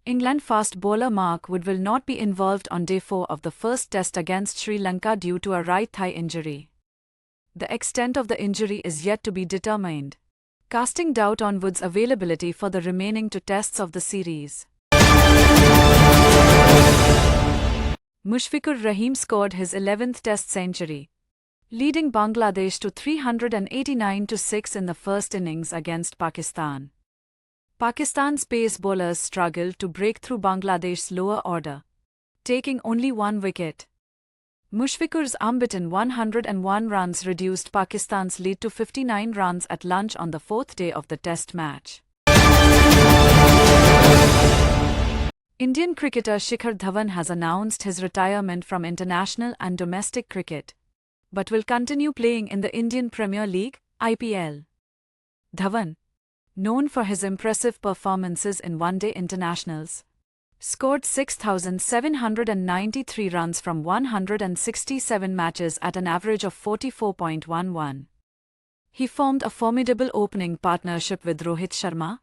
England fast bowler Mark Wood will not be involved on day 4 of the first test against Sri Lanka due to a right thigh injury. The extent of the injury is yet to be determined, casting doubt on Wood's availability for the remaining 2 tests of the series. Mushfiqur Rahim scored his 11th test century, leading Bangladesh to 389-6 in the first innings against Pakistan. Pakistan's pace bowlers struggled to break through Bangladesh's lower order, taking only 1 wicket. Mushfiqur's unbeaten 101 runs reduced Pakistan's lead to 59 runs at lunch on the 4th day of the test match. Indian cricketer Shikhar Dhawan has announced his retirement from international and domestic cricket, but will continue playing in the Indian Premier League, IPL. Dhawan, known for his impressive performances in one-day internationals, scored 6,793 runs from 167 matches at an average of 44.11. He formed a formidable opening partnership with Rohit Sharma,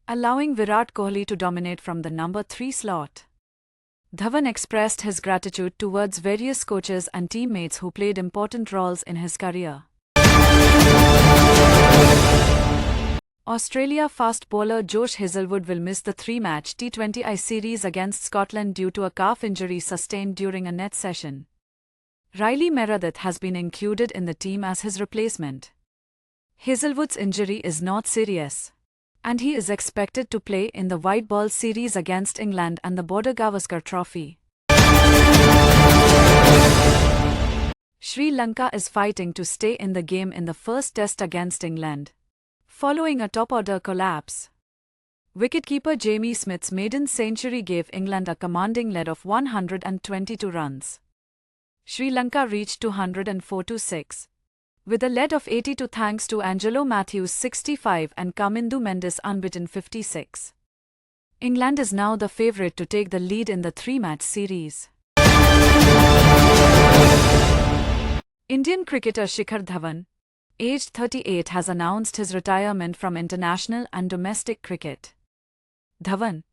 allowing Virat Kohli to dominate from the number 3 slot. Dhawan expressed his gratitude towards various coaches and teammates who played important roles in his career. Australia fast bowler Josh Hazlewood will miss the 3-match T20I series against Scotland due to a calf injury sustained during a net session. Riley Meredith has been included in the team as his replacement. Hazlewood's injury is not serious, and he is expected to play in the white ball series against England and the Border Gavaskar Trophy. Sri Lanka is fighting to stay in the game in the first test against England, following a top-order collapse. Wicketkeeper Jamie Smith's maiden century gave England a commanding lead of 122 runs. Sri Lanka reached 204-6, with a lead of 82 thanks to Angelo Matthews' 65 and Kamindu Mendes' unbeaten 56. England is now the favourite to take the lead in the 3-match series. Indian cricketer Shikhar Dhawan, aged 38, has announced his retirement from international and domestic cricket. Dhawan,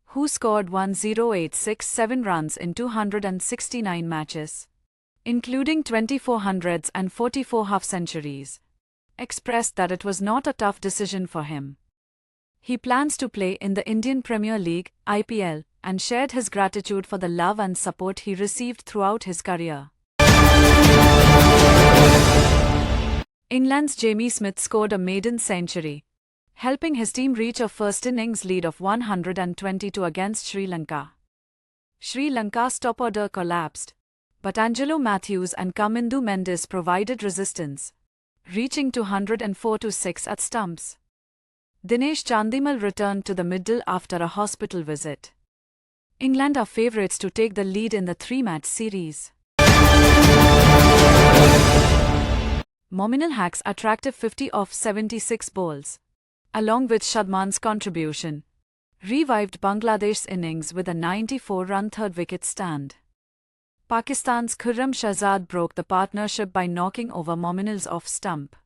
who scored 10867 runs in 269 matches, including 24 hundreds and 44 half-centuries, expressed that it was not a tough decision for him. He plans to play in the Indian Premier League, IPL, and shared his gratitude for the love and support he received throughout his career. England's Jamie Smith scored a maiden century, helping his team reach a first innings lead of 122 against Sri Lanka. Sri Lanka's top order collapsed, but Angelo Matthews and Kamindu Mendes provided resistance, reaching 204-6 at stumps. Dinesh Chandimal returned to the middle after a hospital visit. England are favourites to take the lead in the 3-match series. Momin Ul Haq's attractive 50 off 76 balls, along with Shadman's contribution, revived Bangladesh's innings with a 94-run third-wicket stand. Pakistan's Khurram Shahzad broke the partnership by knocking over Momin Ul's off stump.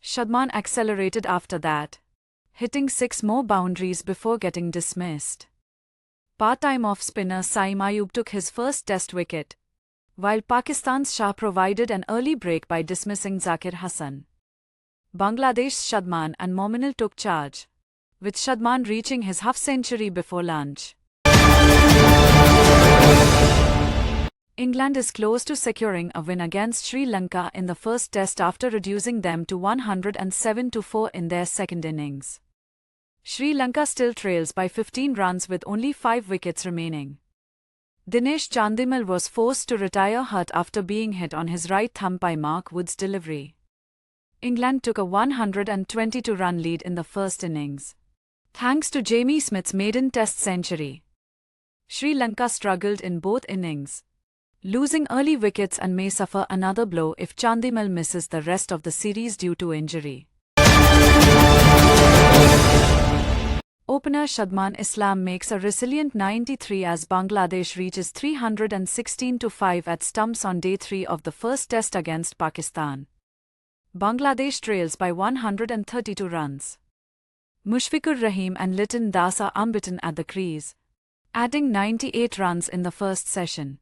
Shadman accelerated after that, hitting 6 more boundaries before getting dismissed. Part-time off-spinner Saim Ayub took his first test wicket, while Pakistan's Shah provided an early break by dismissing Zakir Hasan. Bangladesh's Shadman and Momin Ul took charge, with Shadman reaching his half-century before lunch. England is close to securing a win against Sri Lanka in the first test after reducing them to 107-4 in their second innings. Sri Lanka still trails by 15 runs with only 5 wickets remaining. Dinesh Chandimal was forced to retire hurt after being hit on his right thumb by Mark Wood's delivery. England took a 122-run lead in the first innings, thanks to Jamie Smith's maiden test century. Sri Lanka struggled in both innings, losing early wickets and may suffer another blow if Chandimal misses the rest of the series due to injury. Opener Shadman Islam makes a resilient 93 as Bangladesh reaches 316-5 at stumps on day 3 of the first test against Pakistan. Bangladesh trails by 132 runs. Mushfiqur Rahim and Liton Das are unbeaten at the crease, adding 98 runs in the first session.